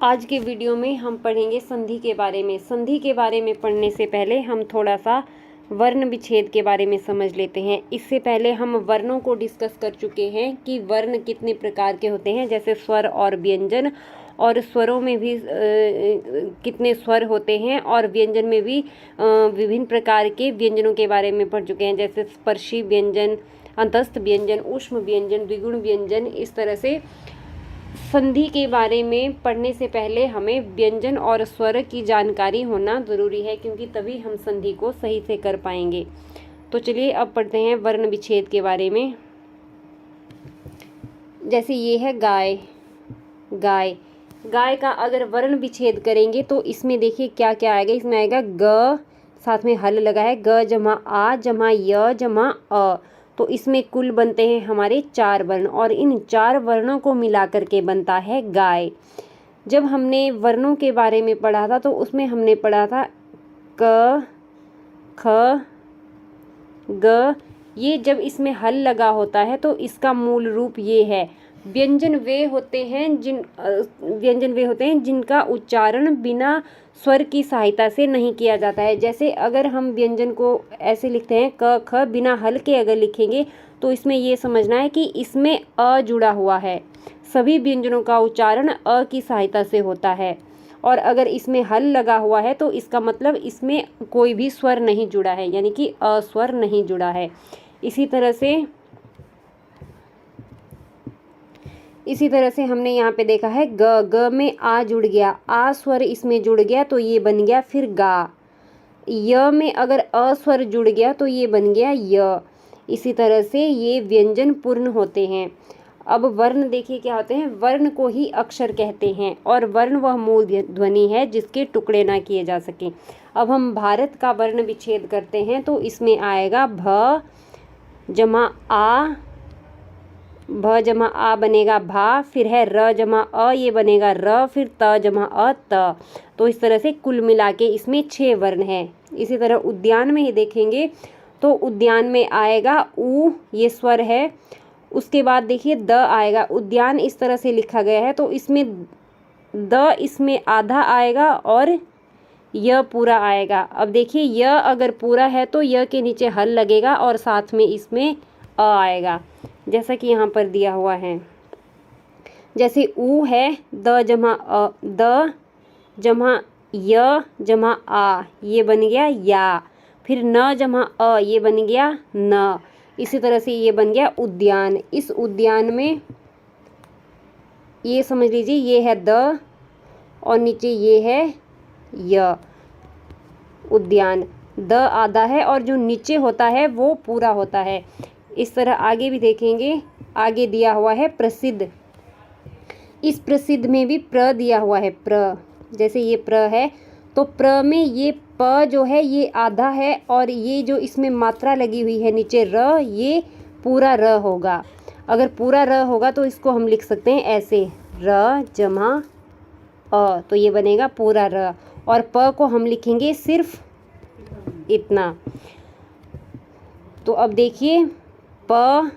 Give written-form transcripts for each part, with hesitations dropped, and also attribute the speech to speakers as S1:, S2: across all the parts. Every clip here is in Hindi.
S1: आज के वीडियो में हम पढ़ेंगे संधि के बारे में। संधि के बारे में पढ़ने से पहले हम थोड़ा सा वर्ण विच्छेद के बारे में समझ लेते हैं। इससे पहले हम वर्णों को डिस्कस कर चुके हैं कि वर्ण कितने प्रकार के होते हैं, जैसे स्वर और व्यंजन, और स्वरों में भी कितने स्वर होते हैं, और व्यंजन में भी विभिन्न प्रकार के व्यंजनों के बारे में पढ़ चुके हैं, जैसे स्पर्शी व्यंजन, अंतस्थ व्यंजन, ऊष्म व्यंजन, द्विगुण व्यंजन। इस तरह से संधि के बारे में पढ़ने से पहले हमें व्यंजन और स्वर की जानकारी होना ज़रूरी है, क्योंकि तभी हम संधि को सही से कर पाएंगे। तो चलिए अब पढ़ते हैं वर्ण विच्छेद के बारे में। जैसे ये है गाय। गाय गाय का अगर वर्ण विच्छेद करेंगे तो इसमें देखिए क्या क्या आएगा। इसमें आएगा ग, साथ में हल लगा है, ग जमा आ जमा य जमा अ। तो इसमें कुल बनते हैं हमारे 4 वर्ण, और इन 4 वर्णों को मिला करके बनता है गाय। जब हमने वर्णों के बारे में पढ़ा था तो उसमें हमने पढ़ा था क, ख, ग। ये जब इसमें हल लगा होता है तो इसका मूल रूप ये है। व्यंजन वे होते हैं जिनका उच्चारण बिना स्वर की सहायता से नहीं किया जाता है। जैसे अगर हम व्यंजन को ऐसे लिखते हैं क ख, बिना हल के अगर लिखेंगे तो इसमें ये समझना है कि इसमें अ जुड़ा हुआ है। सभी व्यंजनों का उच्चारण अ की सहायता से होता है, और अगर इसमें हल लगा हुआ है तो इसका मतलब इसमें कोई भी स्वर नहीं जुड़ा है, यानी कि अ स्वर नहीं जुड़ा है। इसी तरह से हमने यहाँ पे देखा है ग में आ जुड़ गया, आ स्वर इसमें जुड़ गया तो ये बन गया फिर गा। य में अगर अ स्वर जुड़ गया तो ये बन गया य। इसी तरह से ये व्यंजन पूर्ण होते हैं। अब वर्ण देखिए क्या होते हैं। वर्ण को ही अक्षर कहते हैं, और वर्ण वह मूल ध्वनि है जिसके टुकड़े ना किए जा सकें। अब हम भारत का वर्ण विच्छेद करते हैं तो इसमें आएगा भ जमा आ, भ जमा आ बनेगा भा, फिर है र जमा अ, ये बनेगा र, फिर त जमा अ त। तो इस तरह से कुल मिला के इसमें 6 वर्ण हैं। इसी तरह उद्यान में ही देखेंगे तो उद्यान में आएगा उ, ये स्वर है। उसके बाद देखिए द आएगा। उद्यान इस तरह से लिखा गया है तो इसमें द इसमें आधा आएगा और य पूरा आएगा। अब देखिए य अगर पूरा है तो य के नीचे हल लगेगा और साथ में इसमें अ आएगा, जैसा कि यहाँ पर दिया हुआ है। जैसे ऊ है द जमा अ, द जमा य जमा आ, ये बन गया या। फिर न जमा अ, ये बन गया न। इसी तरह से ये बन गया उद्यान। इस उद्यान में ये समझ लीजिए ये है द और नीचे ये है य। उद्यान द आधा है और जो नीचे होता है वो पूरा होता है। इस तरह आगे भी देखेंगे। आगे दिया हुआ है प्रसिद्ध। इस प्रसिद्ध में भी प्र दिया हुआ है, प्र। जैसे ये प्र है तो प्र में ये प जो है ये आधा है, और ये जो इसमें मात्रा लगी हुई है नीचे र, ये पूरा र होगा। अगर पूरा र होगा तो इसको हम लिख सकते हैं ऐसे, र जमा अ, तो ये बनेगा पूरा र। और प को हम लिखेंगे सिर्फ इतना। तो अब देखिए प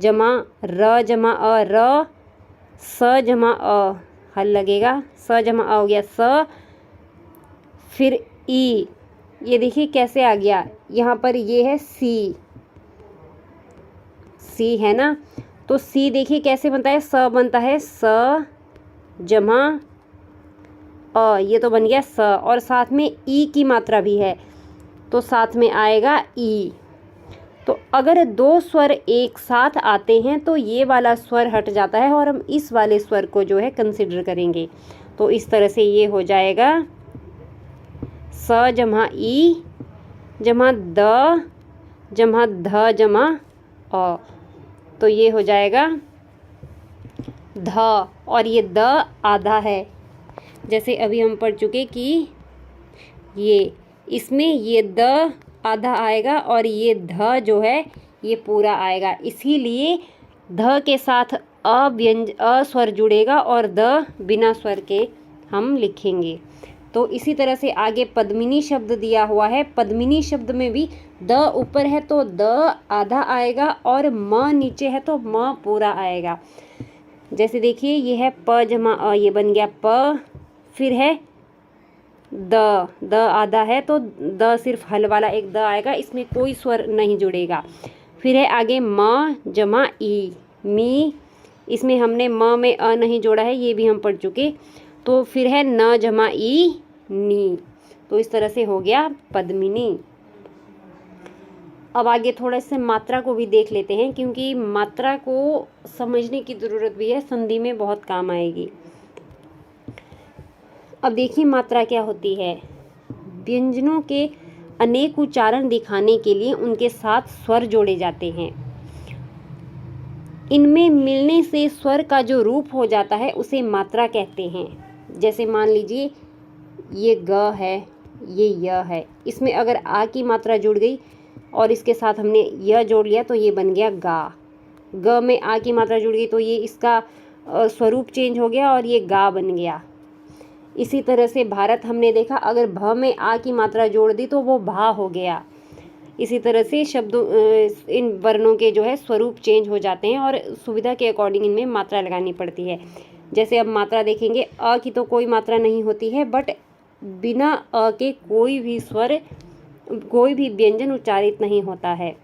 S1: जमा र जमा अ, र, स जमा अ, हल लगेगा, स जमा अ हो गया स, फिर ई। ये देखिए कैसे आ गया। यहाँ पर ये है सी, सी है ना। तो सी देखिए कैसे बनता है। स बनता है स जमा अ, ये तो बन गया स, और साथ में ई की मात्रा भी है तो साथ में आएगा ई। तो अगर 2 स्वर एक साथ आते हैं तो ये वाला स्वर हट जाता है और हम इस वाले स्वर को जो है कंसिडर करेंगे। तो इस तरह से ये हो जाएगा स जमा ई जमा द जमा ध जमा अ, तो ये हो जाएगा ध, और ये द आधा है। जैसे अभी हम पढ़ चुके कि ये इसमें ये द आधा आएगा और ये ध जो है ये पूरा आएगा। इसीलिए ध के साथ अ स्वर जुड़ेगा और द बिना स्वर के हम लिखेंगे। तो इसी तरह से आगे पद्मिनी शब्द दिया हुआ है। पद्मिनी शब्द में भी द ऊपर है तो द आधा आएगा, और म नीचे है तो म पूरा आएगा। जैसे देखिए ये है प जमा अ, ये बन गया प, फिर है द आधा है तो द सिर्फ हल वाला एक द आएगा, इसमें कोई स्वर नहीं जुड़ेगा। फिर है आगे म जमा ई, मी, इसमें हमने म में अ नहीं जोड़ा है, ये भी हम पढ़ चुके। तो फिर है न जमा ई नी, तो इस तरह से हो गया पद्मिनी। अब आगे थोड़ा से मात्रा को भी देख लेते हैं, क्योंकि मात्रा को समझने की ज़रूरत भी है, संधि में बहुत काम आएगी। अब देखिए मात्रा क्या होती है। व्यंजनों के अनेक उच्चारण दिखाने के लिए उनके साथ स्वर जोड़े जाते हैं। इनमें मिलने से स्वर का जो रूप हो जाता है उसे मात्रा कहते हैं। जैसे मान लीजिए ये ग है, ये य है, इसमें अगर आ की मात्रा जुड़ गई और इसके साथ हमने य जोड़ लिया तो ये बन गया गा। ग में आ की मात्रा जुड़ गई तो ये इसका स्वरूप चेंज हो गया और ये गा बन गया। इसी तरह से भारत हमने देखा, अगर भ में आ की मात्रा जोड़ दी तो वो भा हो गया। इसी तरह से शब्दों इन वर्णों के जो है स्वरूप चेंज हो जाते हैं और सुविधा के अकॉर्डिंग इनमें मात्रा लगानी पड़ती है। जैसे अब मात्रा देखेंगे, अ की तो कोई मात्रा नहीं होती है, बट बिना अ के कोई भी स्वर, कोई भी व्यंजन उच्चारित नहीं होता है।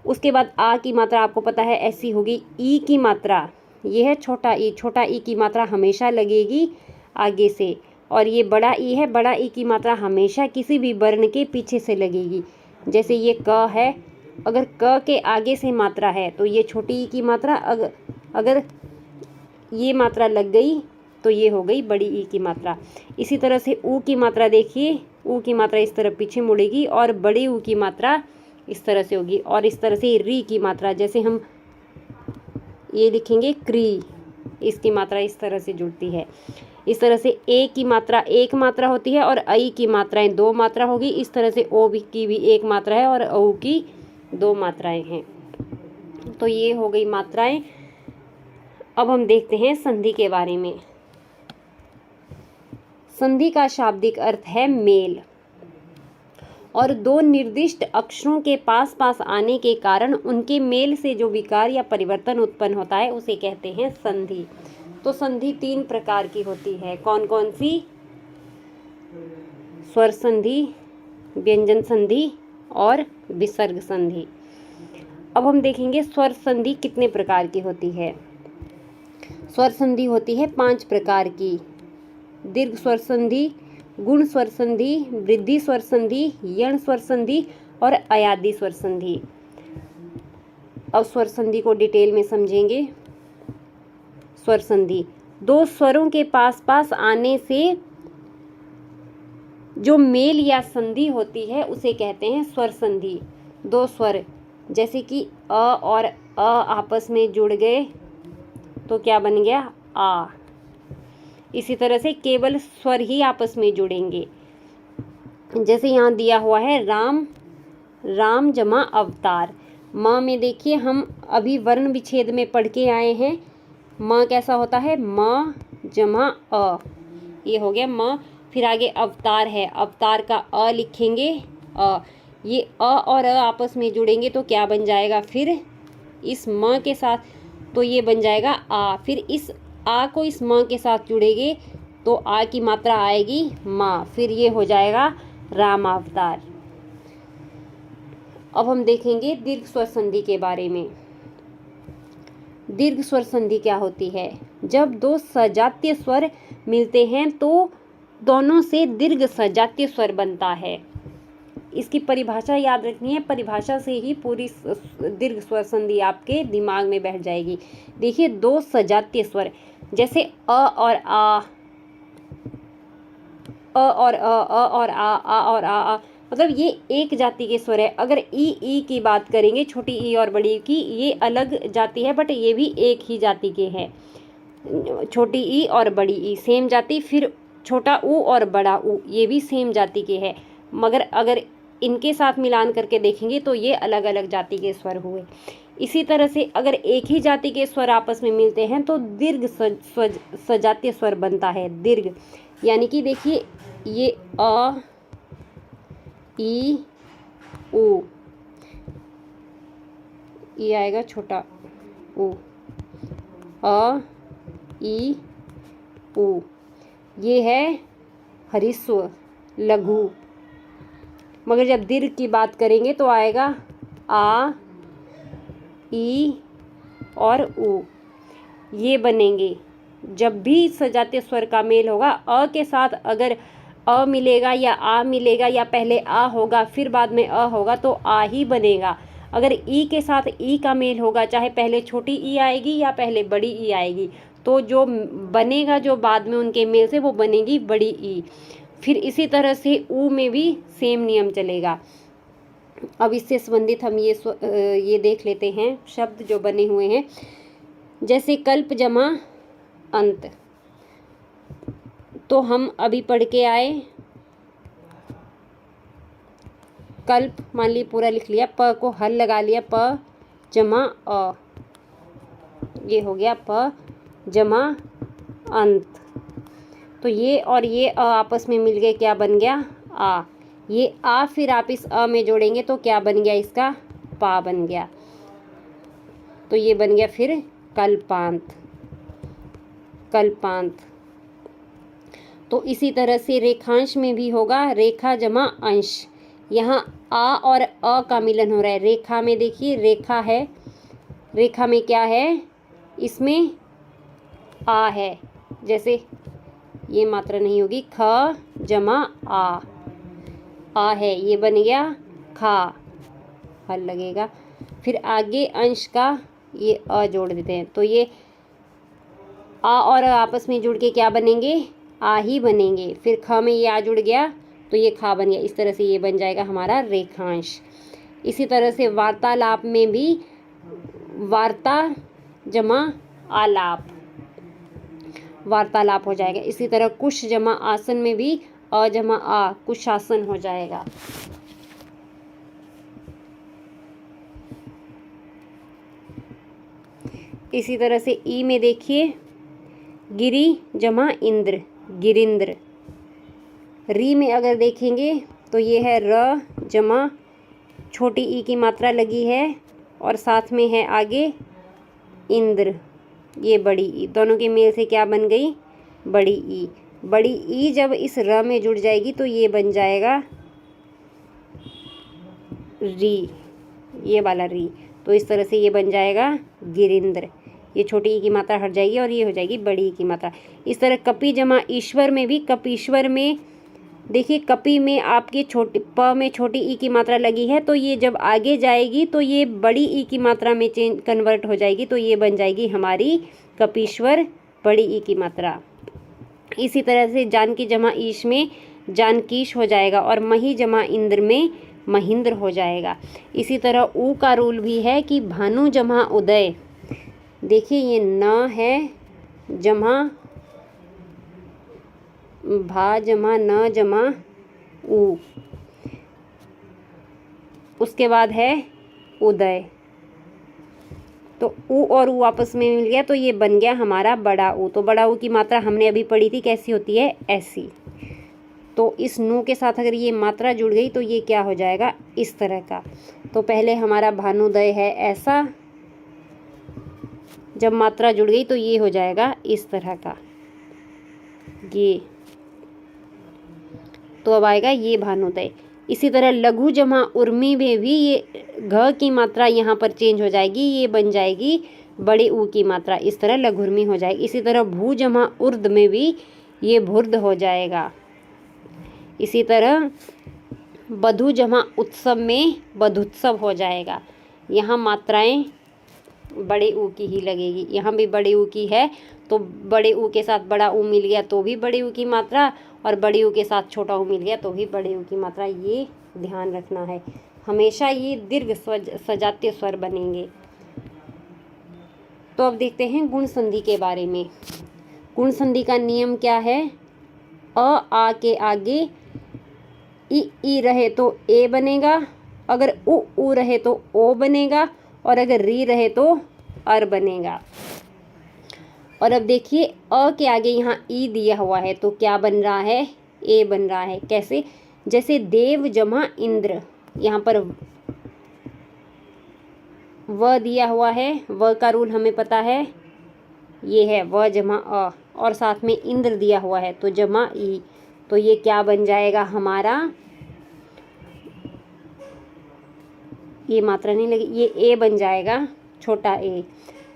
S1: उसके बाद आ की मात्रा आपको पता है ऐसी होगी। ई की मात्रा, ये है छोटा ई, छोटा ई की मात्रा हमेशा लगेगी आगे से, और ये बड़ा ई है, बड़ा ई की मात्रा हमेशा किसी भी वर्ण के पीछे से लगेगी। जैसे ये क है, अगर क के आगे से मात्रा है तो ये छोटी ई की मात्रा, अगर ये मात्रा लग गई तो ये हो गई बड़ी ई की मात्रा। इसी तरह से ऊ की मात्रा देखिए, ऊ की मात्रा इस तरफ पीछे मुड़ेगी और बड़ी ऊ की मात्रा इस तरह से होगी। और इस तरह से री की मात्रा, जैसे हम ये लिखेंगे क्री, इसकी मात्रा इस तरह से जुड़ती है। इस तरह से ए की मात्रा एक मात्रा होती है और आई की मात्राएं दो मात्रा होगी। इस तरह से ओ की भी एक मात्रा है और औ की दो मात्राएं हैं। तो ये हो गई मात्राएं। अब हम देखते हैं संधि के बारे में। संधि का शाब्दिक अर्थ है मेल, और दो निर्दिष्ट अक्षरों के पास पास आने के कारण उनके मेल से जो विकार या परिवर्तन उत्पन्न होता है उसे कहते हैं संधि। तो संधि तीन प्रकार की होती है। कौन कौन सी? स्वर संधि, व्यंजन संधि और विसर्ग संधि। अब हम देखेंगे स्वर संधि कितने प्रकार की होती है। स्वर संधि होती है 5 प्रकार की। दीर्घ स्वर संधि, गुण स्वर संधि, वृद्धि स्वर संधि, यण स्वर संधि और अयादी स्वर संधि। अब स्वर संधि को डिटेल में समझेंगे। स्वर संधि, दो स्वरों के पास पास आने से जो मेल या संधि होती है उसे कहते हैं स्वर संधि। दो स्वर जैसे कि अ और अ आपस में जुड़ गए तो क्या बन गया? आ। इसी तरह से केवल स्वर ही आपस में जुड़ेंगे। जैसे यहाँ दिया हुआ है राम, राम जमा अवतार। म में देखिए हम अभी वर्ण विच्छेद में पढ़ के आए हैं। म कैसा होता है? म जमा अ, ये हो गया म। फिर आगे अवतार है, अवतार का अ लिखेंगे अ, ये अ और अ आपस में जुड़ेंगे तो क्या बन जाएगा फिर इस म के साथ? तो ये बन जाएगा आ। फिर इस आ को इस म के साथ जुड़ेंगे तो आ की मात्रा आएगी मा, फिर ये हो जाएगा राम अवतार। अब हम देखेंगे दीर्घ स्वर संधि के बारे में। दीर्घ स्वर संधि क्या होती है? जब दो सजातीय स्वर मिलते हैं तो दोनों से दीर्घ सजातीय स्वर बनता है। इसकी परिभाषा याद रखनी है, परिभाषा से ही पूरी दीर्घ स्वर संधि आपके दिमाग में बैठ जाएगी। देखिए दो सजातीय स्वर जैसे अ और आ, अ और आ और आ, मतलब ये एक जाति के स्वर है। अगर ई की बात करेंगे, छोटी ई और बड़ी की, ये अलग जाति है बट ये भी एक ही जाति के हैं। छोटी ई और बड़ी ई सेम जाति, फिर छोटा ऊ और बड़ा ऊ ये भी सेम जाति के हैं, मगर अगर इनके साथ मिलान करके देखेंगे तो ये अलग अलग जाति के स्वर हुए। इसी तरह से अगर एक ही जाति के स्वर आपस में मिलते हैं तो दीर्घ सजातीय स्वर बनता है। दीर्घ यानी कि देखिए ये अ ई ऊ, ये आएगा छोटा ऊ, अ ई ऊ, ये है ह्रस्व लघु। मगर जब दीर्घ की बात करेंगे तो आएगा आ, ई और उ, ये बनेंगे। जब भी सजातीय स्वर का मेल होगा, अ के साथ अगर अ मिलेगा या आ मिलेगा या पहले आ होगा फिर बाद में अ होगा तो आ ही बनेगा। अगर ई के साथ ई का मेल होगा, चाहे पहले छोटी ई आएगी या पहले बड़ी ई आएगी, तो जो बनेगा जो बाद में उनके मेल से वो बनेगी बड़ी ई। फिर इसी तरह से ऊ में भी सेम नियम चलेगा। अब इससे संबंधित हम ये देख लेते हैं शब्द जो बने हुए हैं। जैसे कल्प जमा अंत, तो हम अभी पढ़ के आए कल्प, मान ली पूरा लिख लिया, प को हल लगा लिया, प जमा अ, ये हो गया प जमा अंत। तो ये और ये अ आपस में मिल गए, क्या बन गया आ। ये आ फिर आप इस अ में जोड़ेंगे तो क्या बन गया, इसका पा बन गया। तो ये बन गया फिर कल्पांत, कल्पांत। तो इसी तरह से रेखांश में भी होगा, रेखा जमा अंश। यहाँ आ और अ का मिलन हो रहा है। रेखा में देखिए, रेखा है, रेखा में क्या है, इसमें आ है। जैसे ये मात्रा नहीं होगी, ख जमा आ है, ये बन गया खा, हल लगेगा। फिर आगे अंश का ये अ जोड़ देते हैं, तो ये आ और अ आपस में जुड़ के क्या बनेंगे, आ ही बनेंगे। फिर ख में ये आ जुड़ गया तो ये खा बन गया। इस तरह से ये बन जाएगा हमारा रेखांश। इसी तरह से वार्तालाप में भी वार्ता जमा आलाप, वार्तालाप हो जाएगा। इसी तरह कुश जमा आसन में भी अ जमा आ, कुशासन हो जाएगा। इसी तरह से ई में देखिए, गिरी जमा इंद्र, गिरिंद्र। री में अगर देखेंगे तो ये है र जमा छोटी ई की मात्रा लगी है और साथ में है आगे इंद्र, ये बड़ी ई। दोनों के मेल से क्या बन गई, बड़ी ई। बड़ी ई जब इस र में जुड़ जाएगी तो ये बन जाएगा री, ये वाला री। तो इस तरह से ये बन जाएगा गिरिंद्र। ये छोटी ई की मात्रा हट जाएगी और ये हो जाएगी बड़ी ई की मात्रा। इस तरह कपि जमा ईश्वर में भी, कपीश्वर में देखिए, कपि में आपकी छोटी प में छोटी ई की मात्रा लगी है, तो ये जब आगे जाएगी तो ये बड़ी ई की मात्रा में कन्वर्ट हो जाएगी, तो ये बन जाएगी हमारी कपीश्वर, बड़ी ई की मात्रा। इसी तरह से जानकी जमा ईश में जानकीश हो जाएगा और मही जमा इंद्र में महेंद्र हो जाएगा। इसी तरह ऊ का रूल भी है कि भानु जमा उदय। देखिए ये न है जमा भा जमा न जमा ऊ, उसके बाद है उदय। तो ऊ और ऊ आपस में मिल गया तो ये बन गया हमारा बड़ा ऊ। तो बड़ा ऊ की मात्रा हमने अभी पढ़ी थी, कैसी होती है, ऐसी। तो इस नू के साथ अगर ये मात्रा जुड़ गई तो ये क्या हो जाएगा, इस तरह का। तो पहले हमारा भानुदय है ऐसा, जब मात्रा जुड़ गई तो ये हो जाएगा इस तरह का, ये। तो अब आएगा ये भानुदय। इसी तरह लघु जमा उर्मी में भी ये घ की मात्रा यहाँ पर चेंज हो जाएगी, ये बन जाएगी बड़े ऊ की मात्रा, इस तरह लघुर्मी हो जाएगी। इसी तरह भू जमा उर्द में भी ये भुर्द हो जाएगा। इसी तरह बधु जमा उत्सव में बधुत्सव हो जाएगा। यहाँ मात्राएं बड़े ऊ की ही लगेगी, यहाँ भी बड़े ऊ की है तो बड़े ऊ के साथ बड़ा ऊ मिल गया तो भी बड़े ऊ की मात्रा, और बड़े ऊ के साथ छोटा ऊ मिल गया तो भी बड़े ऊ की मात्रा। ये ध्यान रखना है, हमेशा ये दीर्घ सजातीय स्वर बनेंगे। तो अब देखते हैं गुण संधि के बारे में। गुण संधि का नियम क्या है, अ आ के आगे ई रहे तो ए बनेगा, अगर उ रहे तो ओ बनेगा, और अगर री रहे तो अर बनेगा। और अब देखिए अ के आगे यहाँ ई दिया हुआ है तो क्या बन रहा है, ए बन रहा है। कैसे, जैसे देव जमा इंद्र, यहाँ पर व दिया हुआ है, व का रूल हमें पता है, ये है व जमा अ, और साथ में इंद्र दिया हुआ है तो जमा ई, तो ये क्या बन जाएगा हमारा, ये मात्रा नहीं लगी, ये ए बन जाएगा, छोटा ए।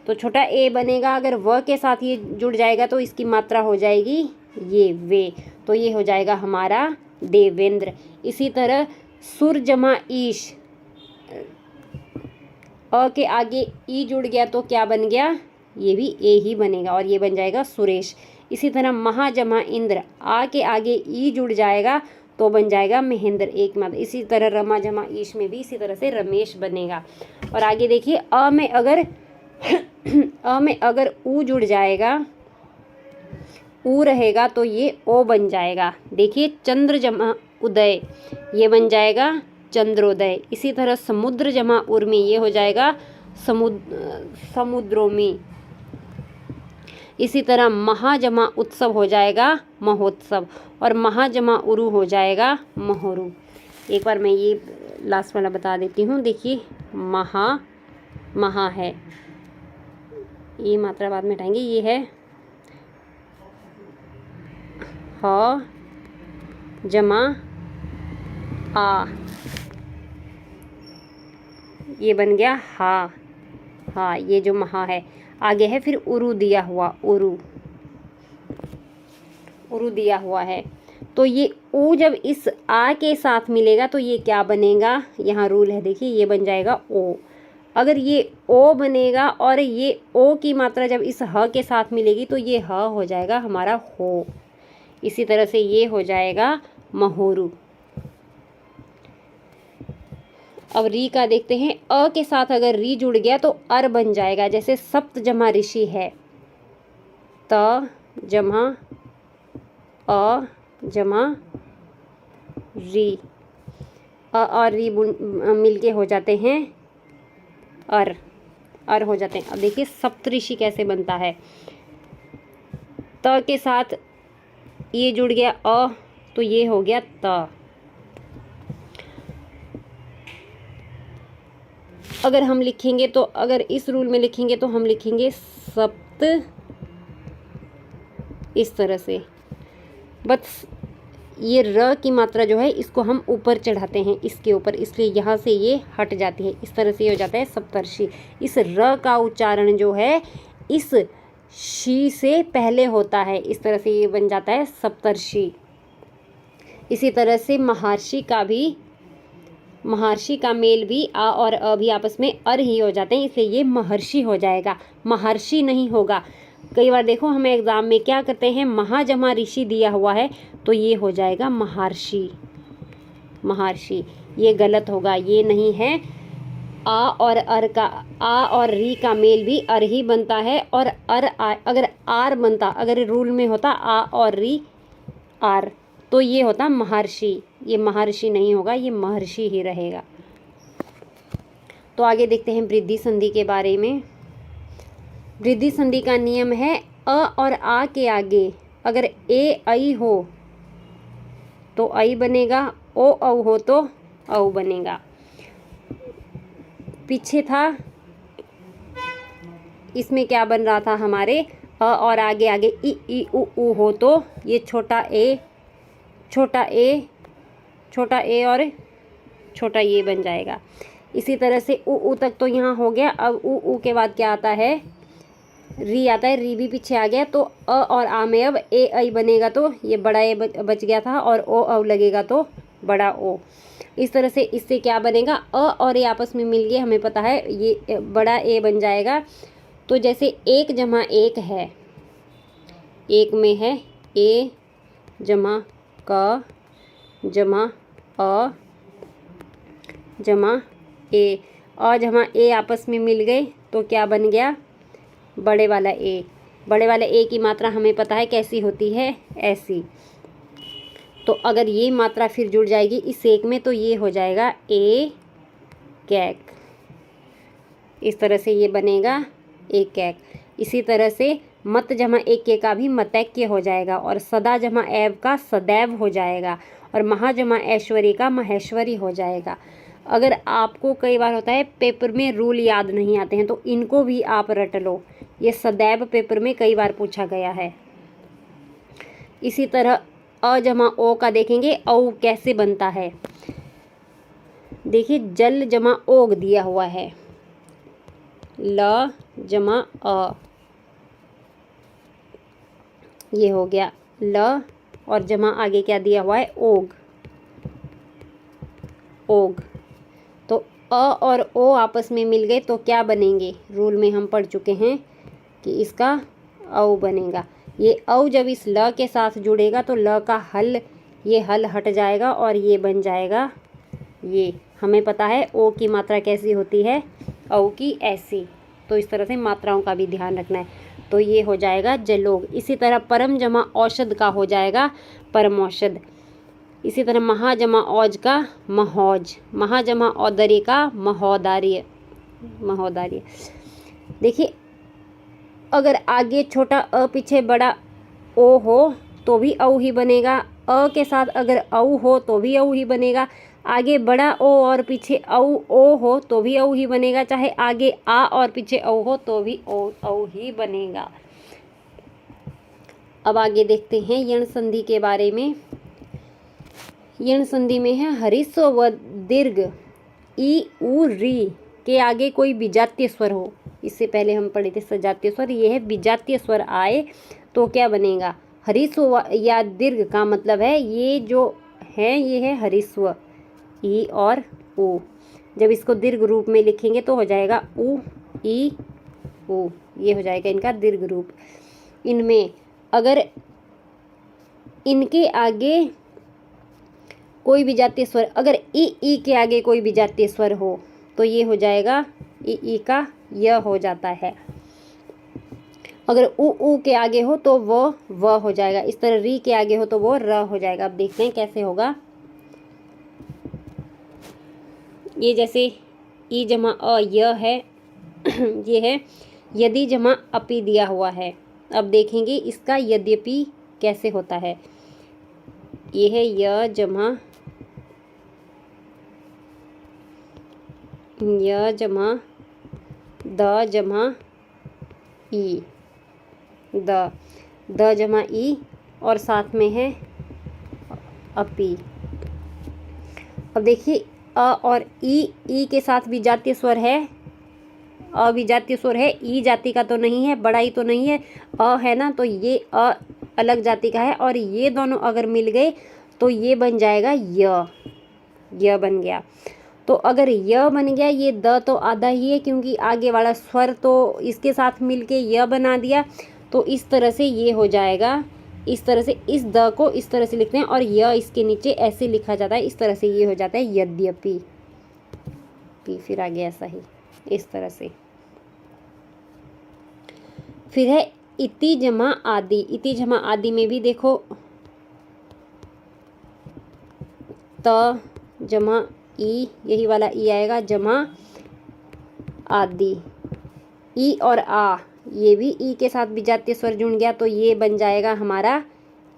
S1: तो छोटा ए बनेगा, अगर व के साथ ये जुड़ जाएगा तो इसकी मात्रा हो जाएगी ये वे, तो ये हो जाएगा हमारा देवेंद्र। इसी तरह सुर जमा ईश, अ के आगे ई जुड़ गया तो क्या बन गया, ये भी ए ही बनेगा और ये बन जाएगा सुरेश। इसी तरह महा जमा इंद्र, आ के आगे ई जुड़ जाएगा तो बन जाएगा महेंद्र, एक मात्र। इसी तरह रमा जमा ईश में भी इसी तरह से रमेश बनेगा। और आगे देखिए अ में अगर अ में अगर ऊ जुड़ जाएगा, ऊ रहेगा तो ये ओ बन जाएगा। देखिए चंद्र जमा उदय, ये बन जाएगा चंद्रोदय। इसी तरह समुद्र जमा उर्मी, ये हो जाएगा समुद्रोमी। इसी तरह महाजमा उत्सव हो जाएगा महोत्सव, और महाजमा उरु हो जाएगा महोरु। एक बार मैं ये लास्ट वाला बता देती हूँ। देखिए महा है, ये मात्रा बाद में हटाएंगे, ये है ह जमा आ, ये बन गया हा, ये जो महा है। आगे है फिर उरु दिया हुआ, उरु दिया हुआ है। तो ये ऊ जब इस आ के साथ मिलेगा तो ये क्या बनेगा, यहाँ रूल है देखिए, ये बन जाएगा ओ। अगर ये ओ बनेगा और ये ओ की मात्रा जब इस ह के साथ मिलेगी तो ये ह हो जाएगा हमारा हो। इसी तरह से ये हो जाएगा महोरु। अब री का देखते हैं। अ के साथ अगर री जुड़ गया तो अर बन जाएगा। जैसे सप्त जमा ऋषि है, त जमा अ जमा री, अ और री मिलके हो जाते हैं अर हो जाते हैं। अब देखिए सप्तऋषि कैसे बनता है। त के साथ ये जुड़ गया अ तो ये हो गया त। अगर हम लिखेंगे तो, अगर इस रूल में लिखेंगे तो हम लिखेंगे सप्त इस तरह से, बस ये र की मात्रा जो है इसको हम ऊपर चढ़ाते हैं इसके ऊपर, इसलिए यहाँ से ये हट जाती है। इस तरह से ये हो जाता है सप्तर्षि। इस र का उच्चारण जो है इस शी से पहले होता है, इस तरह से ये बन जाता है सप्तर्षि। इसी तरह से महर्षि का मेल भी आ और अ भी आपस में अर ही हो जाते हैं, इसलिए ये महर्षि हो जाएगा, महर्षि नहीं होगा। कई बार देखो हमें एग्जाम में क्या करते हैं, महाजमा ऋषि दिया हुआ है तो ये हो जाएगा महर्षि, ये गलत होगा, ये नहीं है। आ और अर का, आ और री का मेल भी अर ही बनता है, और अगर आर बनता, अगर रूल में होता आ और री आर तो ये होता महर्षि। ये महर्षि नहीं होगा, ये महर्षि ही रहेगा। तो आगे देखते हैं वृद्धि संधि के बारे में। वृद्धि संधि का नियम है अ और आ के आगे अगर ए ऐ हो तो ऐ बनेगा, ओ औ हो तो औ बनेगा। पीछे था इसमें क्या बन रहा था हमारे, अ और आगे इ उ हो तो ये छोटा ए और छोटा ये बन जाएगा। इसी तरह से उ तक तो यहाँ हो गया। अब उ के बाद क्या आता है, री आता है, री भी पीछे आ गया तो अ और आ में अब ए ऐ बनेगा तो ये बड़ा ए बच गया था, और ओ औ लगेगा तो बड़ा ओ। इस तरह से इससे क्या बनेगा, अ और ए आपस में मिल गए, हमें पता है ये बड़ा ए बन जाएगा। तो जैसे एक जमा एक है, एक में है ए जमा क जमा अ जमा ए, अ जमा ए आपस में मिल गए तो क्या बन गया, बड़े वाला ए। बड़े वाले ए की मात्रा हमें पता है कैसी होती है, ऐसी। तो अगर ये मात्रा फिर जुड़ जाएगी इस एक में तो ये हो जाएगा ए कैक। इस तरह से ये बनेगा ए कैक। इसी तरह से मत जमा एक के का भी मतैक्य हो जाएगा, और सदा जमा एव का सदैव हो जाएगा, और महा जमा ऐश्वर्य का महेश्वरी हो जाएगा। अगर आपको कई बार होता है पेपर में रूल याद नहीं आते हैं तो इनको भी आप रट लो, ये सदैव पेपर में कई बार पूछा गया है। इसी तरह अ जमा ओ का देखेंगे औ कैसे बनता है। देखिए जल जमा ओग दिया हुआ है, ल जमा अ, ये हो गया ल, और जमा आगे क्या दिया हुआ है, ओग, ओग। तो अ और ओ आपस में मिल गए तो क्या बनेंगे, रूल में हम पढ़ चुके हैं कि इसका औ बनेगा। ये औ जब इस ल के साथ जुड़ेगा तो ल का हल, ये हल हट जाएगा और ये बन जाएगा ये। हमें पता है ओ की मात्रा कैसी होती है, औ की ऐसी। तो इस तरह से मात्राओं का भी ध्यान रखना है। तो ये हो जाएगा जलोग। इसी तरह परम जमा औषध का हो जाएगा परमौषध। इसी तरह महा जमा औज का महौज, महा जमा औदर्य का महोदार्य, महोदार्य। देखिए अगर आगे छोटा अ पीछे बड़ा ओ हो तो भी औ ही बनेगा, अ के साथ अगर औ हो तो भी औ ही बनेगा, आगे बड़ा ओ और पीछे औ ओ हो तो भी औ ही बनेगा, चाहे आगे आ और पीछे औ हो तो भी औ ही बनेगा। अब आगे देखते हैं यण संधि के बारे में। यण संधि में है हरिस्व व दीर्घ ई उ री के आगे कोई विजातीय स्वर हो। इससे पहले हम पढ़े थे सजातीय स्वर, ये है विजातीय स्वर आए तो क्या बनेगा, हरिस्व या दीर्घ का मतलब है ये जो है ये है हरिस्व ई और उ। जब इसको दीर्घ रूप में लिखेंगे तो हो जाएगा उ ई उ, ये हो जाएगा इनका दीर्घ रूप। इनमें अगर इनके आगे कोई विजातीय स्वर, अगर ई के आगे कोई विजातीय स्वर हो तो ये हो जाएगा ई का य हो जाता है। अगर उ के आगे हो तो वो व हो जाएगा। इस तरह री के आगे हो तो वो र हो जाएगा। अब देखते हैं कैसे होगा। ये जैसे ई जमा अ य है ये है यदि जमा अपि दिया हुआ है। अब देखेंगे इसका यद्यपि कैसे होता है। ये है य जमा द जमा ई, द जमा ई और साथ में है अपी। अब देखिए अ और ई के साथ विजातीय स्वर है, अविजातीय स्वर है, ई जाति का तो नहीं है, बड़ा ई तो नहीं है, अ है ना, तो ये अ अलग जाति का है और ये दोनों अगर मिल गए तो ये बन जाएगा य बन गया। तो अगर य बन गया, ये द तो आधा ही है क्योंकि आगे वाला स्वर तो इसके साथ मिलके य बना दिया, तो इस तरह से ये हो जाएगा। इस तरह से इस द को इस तरह से लिखते हैं और य इसके नीचे ऐसे लिखा जाता है, इस तरह से ये हो जाता है यद्यपि, फिर आगे ऐसा ही इस तरह से। फिर है इति जमा आदि। इति जमा आदि में भी देखो त जमा ई, यही वाला ई आएगा, जमा आदि। ई और आ, ये भी ई के साथ विजातीय स्वर जुड़ गया तो ये बन जाएगा हमारा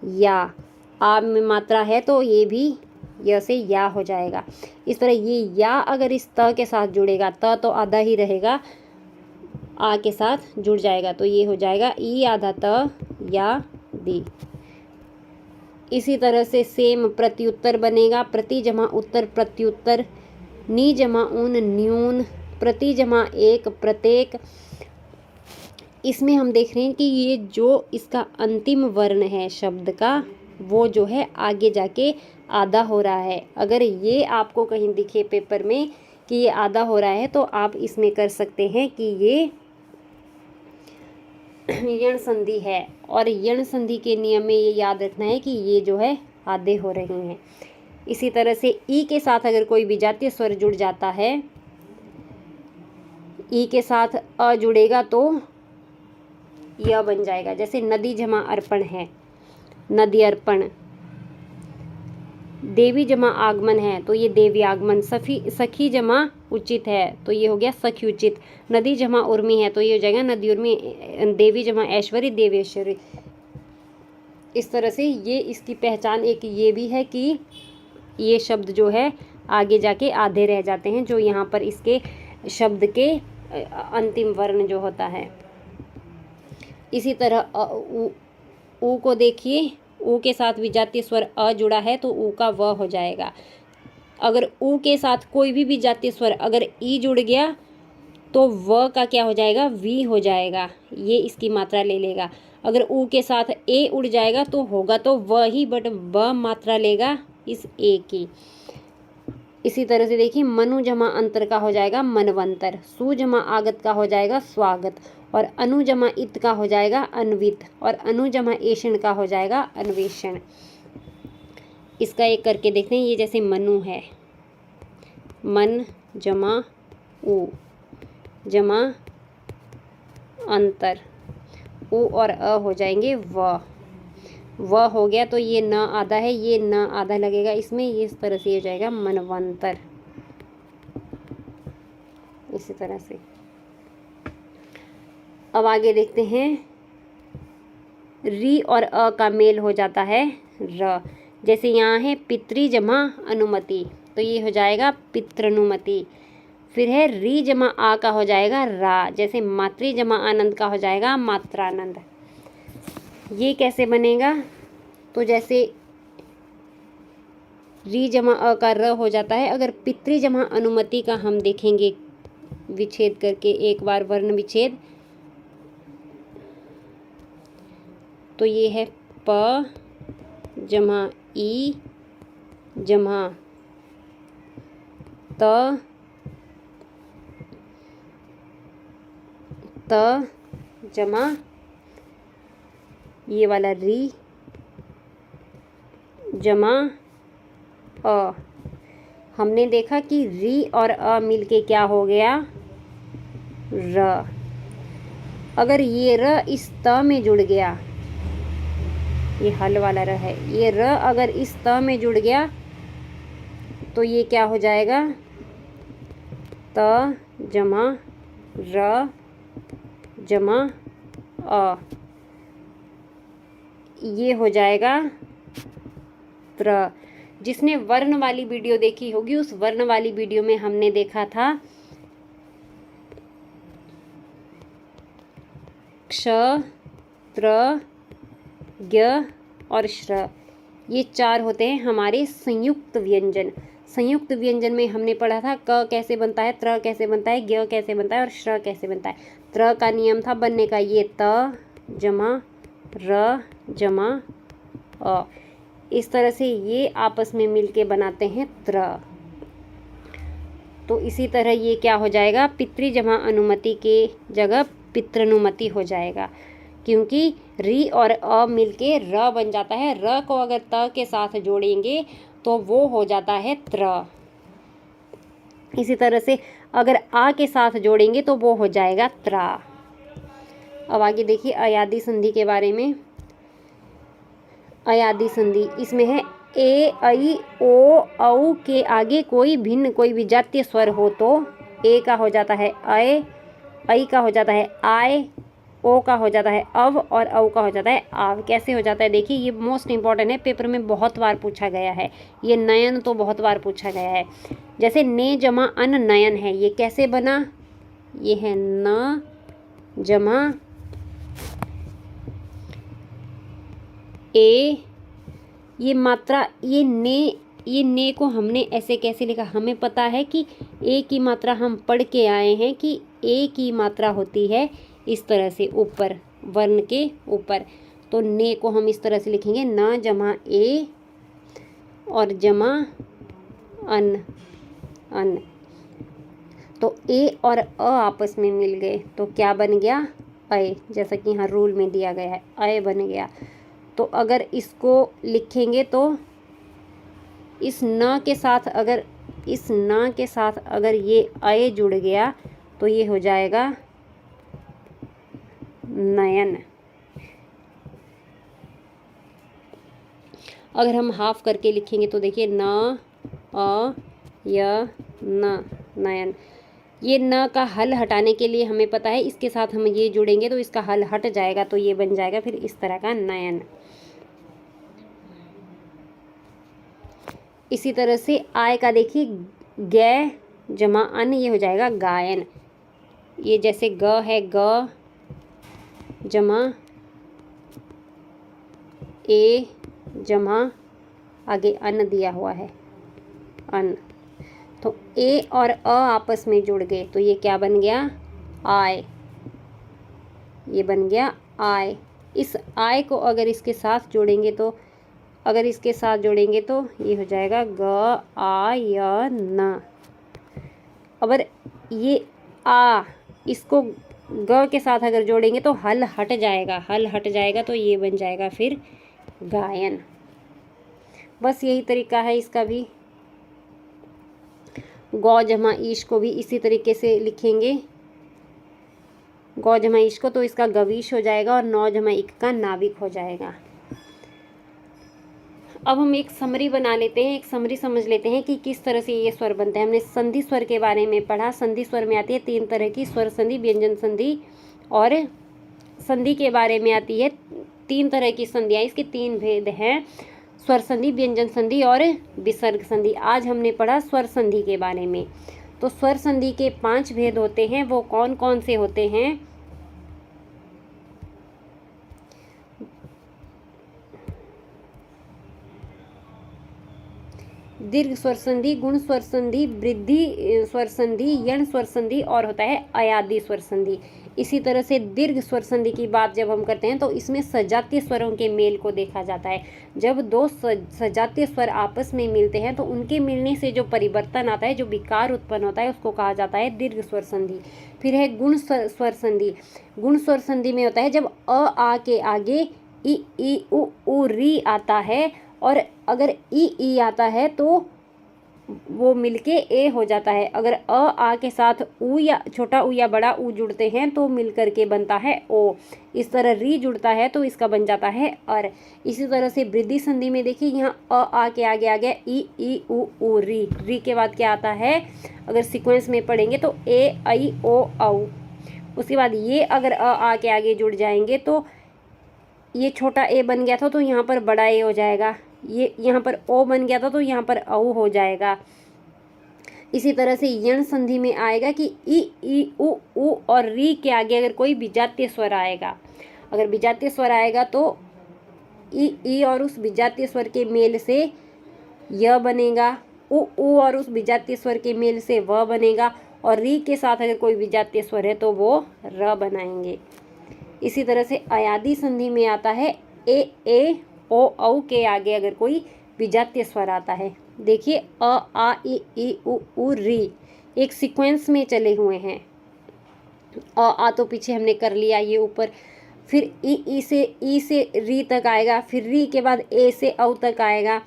S1: या। आ में मात्रा है तो ये भी य से या हो जाएगा। इस तरह ये या अगर इस त के साथ जुड़ेगा, त तो आधा ही रहेगा, आ के साथ जुड़ जाएगा तो ये हो जाएगा ई आधा त या दी। इसी तरह से सेम प्रत्युत्तर बनेगा। प्रति जमा उत्तर प्रत्युत्तर, नी जमा उन न्यून, प्रति जमा एक प्रत्येक। इसमें हम देख रहे हैं कि ये जो इसका अंतिम वर्ण है शब्द का वो जो है आगे जाके आधा हो रहा है। अगर ये आपको कहीं दिखे पेपर में कि ये आधा हो रहा है तो आप इसमें कर सकते हैं कि ये यण संधि है। और यण संधि के नियम में ये याद रखना है कि ये जो है आधे हो रहे हैं। इसी तरह से ई के साथ अगर कोई विजातीय स्वर जुड़ जाता है, ई के साथ अ जुड़ेगा तो यह बन जाएगा। जैसे नदी जमा अर्पण है, नदी अर्पण। देवी जमा आगमन है तो ये देवी आगमन। सखी जमा उचित है तो ये हो गया सखी उचित। नदी जमा उर्मी है तो ये हो जाएगा नदी उर्मी। देवी जमा ऐश्वर्य, देवेश्वरी। इस तरह से ये इसकी पहचान एक ये भी है कि ये शब्द जो है आगे जाके आधे रह जाते हैं, जो यहाँ पर इसके शब्द के अंतिम वर्ण जो होता है। इसी तरह उ को देखिए, ऊ के साथ विजातीय स्वर अ जुड़ा है तो ऊ का व हो जाएगा। अगर ऊ के साथ कोई भी विजातीय स्वर अगर ई जुड़ गया तो व का क्या हो जाएगा, वी हो जाएगा, ये इसकी मात्रा ले लेगा। अगर ऊ के साथ ए उड़ जाएगा तो होगा तो व ही, बट व मात्रा लेगा इस ए की। इसी तरह से देखिए मनु जमा अंतर का हो जाएगा मनवंतर, सु जमा आगत का हो जाएगा स्वागत, और अनु जमा इत का हो जाएगा अन्वित, और अनु जमा एषण का हो जाएगा अन्वेषण। इसका एक करके देखते हैं। ये जैसे मनु है, मन जमा उ जमा अंतर, उ और अ हो जाएंगे व हो गया तो ये न आधा है, ये न आधा लगेगा इसमें, ये इस तरह से हो जाएगा मनवंतर। इसी तरह से अब आगे देखते हैं। री और अ का मेल हो जाता है र, जैसे यहाँ है पितृ जमा अनुमति तो ये हो जाएगा पितृनुमति। फिर है री जमा आ का हो जाएगा रा, जैसे मातृ जमा आनंद का हो जाएगा मात्रानंद। ये कैसे बनेगा, तो जैसे री जमा अ का र हो जाता है। अगर पितृ जमा अनुमति का हम देखेंगे विच्छेद करके एक बार वर्ण विच्छेद, तो ये है प जमा ई जमा त जमा ये वाला री जमा अ। हमने देखा कि री और अ मिलके क्या हो गया, र। अगर ये र इस त में जुड़ गया, ये हल वाला र है, ये र अगर इस त में जुड़ गया तो ये क्या हो जाएगा, त जमा र जमा अ, ये हो जाएगा त्र। जिसने वर्ण वाली वीडियो देखी होगी, उस वर्ण वाली वीडियो में हमने देखा था क्ष, त्र, ज्ञ और श्र, ये चार होते हैं हमारे संयुक्त व्यंजन। संयुक्त व्यंजन में हमने पढ़ा था क कैसे बनता है, त्र कैसे बनता है, ज्ञ कैसे बनता है और श्र कैसे बनता है। त्र का नियम था बनने का, ये त जमा र जमा अ, इस तरह से ये आपस में मिलके बनाते हैं त्र। तो इसी तरह ये क्या हो जाएगा, पितृ जमा अनुमति के जगह पितृनुमति हो जाएगा, क्योंकि री और अ मिलके र बन जाता है। र को अगर त के साथ जोड़ेंगे तो वो हो जाता है त्र। इसी तरह से अगर आ के साथ जोड़ेंगे तो वो हो जाएगा त्रा। अब आगे देखिए अयादी संधि के बारे में। अयादी संधि इसमें है ए, ऐ, ओ, औ के आगे कोई भिन्न कोई विजातीय स्वर हो तो ए का हो जाता है अय, ऐ का हो जाता है आय, ओ का हो जाता है अव और औ का हो जाता है आव। कैसे हो जाता है देखिए, ये मोस्ट इंपॉर्टेंट है, पेपर में बहुत बार पूछा गया है। ये नयन तो बहुत बार पूछा गया है। जैसे ने जमा अन नयन है, ये कैसे बना, ये है न जमा ए, ये मात्रा ये ने को हमने ऐसे कैसे लिखा, हमें पता है कि ए की मात्रा हम पढ़ के आए हैं कि ए की मात्रा होती है इस तरह से ऊपर वर्ण के ऊपर। तो ने को हम इस तरह से लिखेंगे न जमा ए और जमा अन अन। तो ए और अ आपस में मिल गए तो क्या बन गया, अय, जैसा कि यहाँ रूल में दिया गया है अय बन गया। तो अगर इसको लिखेंगे तो इस न के साथ अगर ये अय जुड़ गया तो ये हो जाएगा नयन। अगर हम हाफ करके लिखेंगे तो देखिए न अ य न नयन। ये न का हल हटाने के लिए हमें पता है इसके साथ हम ये जुड़ेंगे तो इसका हल हट जाएगा, तो ये बन जाएगा फिर इस तरह का नयन। इसी तरह से आय का देखिए गै जमा अन, ये हो जाएगा गायन। ये जैसे ग है ग जमा ए जमा आगे अन दिया हुआ है, अन। तो ए और अ आपस में जुड़ गए तो ये क्या बन गया, आय। ये बन गया आय। इस आय को अगर इसके साथ जोड़ेंगे तो ये हो जाएगा ग आ य न। अगर ये आ इसको ग के साथ अगर जोड़ेंगे तो हल हट जाएगा, तो ये बन जाएगा फिर गायन। बस यही तरीका है इसका भी। गौ जमा ईश को भी इसी तरीके से लिखेंगे, गौ जमा ईश को, तो इसका गवीश हो जाएगा और नौ जमा इक का नाविक हो जाएगा। अब हम एक समरी बना लेते हैं, एक समरी समझ लेते हैं कि किस तरह से ये स्वर बनते हैं। हमने संधि स्वर के बारे में पढ़ा। संधि स्वर में आती है 3 तरह की, स्वर संधि, व्यंजन संधि, और संधि के बारे में आती है 3 तरह की संधियाँ। इसके 3 भेद हैं, स्वर संधि, व्यंजन संधि और विसर्ग संधि। आज हमने पढ़ा स्वर संधि के बारे में। तो स्वर संधि के 5 भेद होते हैं, वो कौन कौन से होते हैं? दीर्घ स्वर संधि, गुण स्वर संधि, वृद्धि स्वर संधि, यण स्वर संधि और होता है अयादी स्वर संधि। इसी तरह से दीर्घ स्वर संधि की बात जब हम करते हैं तो इसमें सजातीय स्वरों के मेल को देखा जाता है। जब 2 सजातीय स्वर आपस में मिलते हैं तो उनके मिलने से जो परिवर्तन आता है, जो विकार उत्पन्न होता है, उसको कहा जाता है दीर्घ स्वर संधि। फिर है गुण स्वर संधि। गुण स्वर संधि में होता है जब अ आ के आगे ई उ री आता है, और अगर ई आता है तो वो मिलके ए हो जाता है। अगर अ आ के साथ उ या छोटा उ या बड़ा उ जुड़ते हैं तो मिल करके बनता है ओ। इस तरह री जुड़ता है तो इसका बन जाता है अर। इसी तरह से वृद्धि संधि में देखिए, यहाँ अ आ के आगे आ गया ई उ री के बाद क्या आता है, अगर सीक्वेंस में पढ़ेंगे तो ए आई ओ औ। उसके बाद ये अगर अ आ के आगे जुड़ जाएंगे तो ये छोटा ए बन गया था तो यहाँ पर बड़ा ए हो जाएगा। ये यहाँ पर ओ बन गया था तो यहाँ पर औ हो जाएगा। इसी तरह से यण संधि में आएगा कि ई उ और री के आगे अगर कोई विजातीय स्वर आएगा, अगर विजातीय स्वर आएगा तो ई और उस विजातीय स्वर के मेल से य बनेगा, उ और उस विजातीय स्वर के मेल से व बनेगा, और री के साथ अगर कोई विजातीय स्वर है तो वो र बनाएंगे। इसी तरह से अयादी संधि में आता है ए ओ औ के आगे अगर कोई विजातीय स्वर आता है। देखिए अ आ ई उ री एक सीक्वेंस में चले हुए हैं। अ आ तो पीछे हमने कर लिया, ये ऊपर, फिर ई से री तक आएगा, फिर री के बाद ए से औ तक आएगा।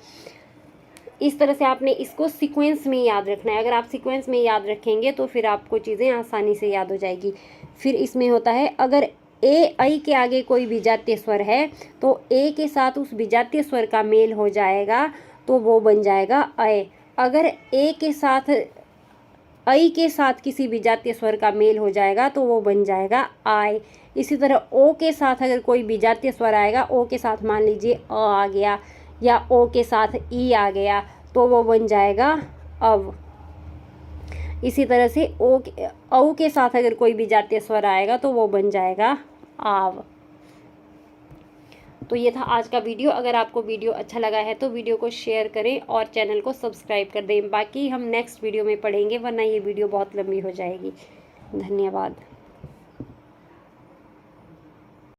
S1: इस तरह से आपने इसको सीक्वेंस में याद रखना है। अगर आप सीक्वेंस में याद रखेंगे तो फिर आपको चीज़ें आसानी से याद हो जाएगी। फिर इसमें होता है अगर ए आई के आगे कोई विजातीय स्वर है तो ए के साथ उस विजातीय स्वर का मेल हो जाएगा तो वो बन जाएगा अय। अगर ए के साथ आई के साथ किसी विजातीय स्वर का मेल हो जाएगा तो वो बन जाएगा आय। इसी तरह ओ के साथ अगर कोई विजातीय स्वर आएगा, ओ के साथ मान लीजिए अ आ गया या ओ के साथ ई आ गया तो वो बन जाएगा अव। इसी तरह से औ के साथ अगर कोई विजातीय स्वर आएगा तो वो बन जाएगा आव। तो ये था आज का वीडियो। अगर आपको वीडियो अच्छा लगा है तो वीडियो को शेयर करें और चैनल को सब्सक्राइब कर दें। बाकी हम नेक्स्ट वीडियो में पढ़ेंगे, वरना ये वीडियो बहुत लंबी हो जाएगी। धन्यवाद।